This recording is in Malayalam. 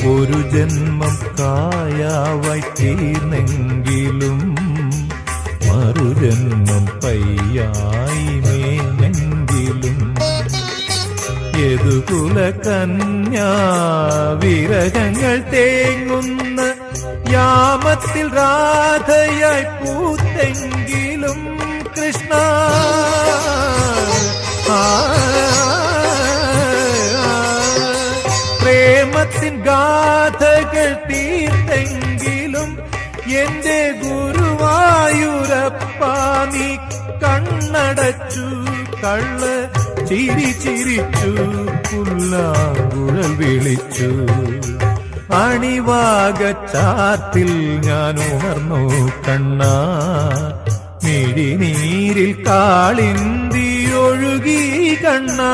ഒരു ജന്മം കായാവായി തീർന്നെങ്കിലും മറുജന്മം പയ്യായി മേനെങ്കിലും യദുകുല കന്യാ വിരഹങ്ങൾ തേങ്ങുന്ന യാമത്തിൽ രാധയായി പൂത്തെങ്കിലും കൃഷ്ണ പ്രേമത്തിൻ ഗാഥകൾ തീർത്തെങ്കിലും എന്റെ ഗുരുവായൂരപ്പ നീ കണ്ണടച്ചു കള്ള ചിരി ചിരിച്ചു പുല്ലാങ്കുഴൽ വിളിച്ചു അണിവാകച്ചാത്തിൽ ഞാൻ ഉണർന്നു കണ്ണാ മിഴിനീരിൽ കാളിന്തി ഒഴുകി കണ്ണാ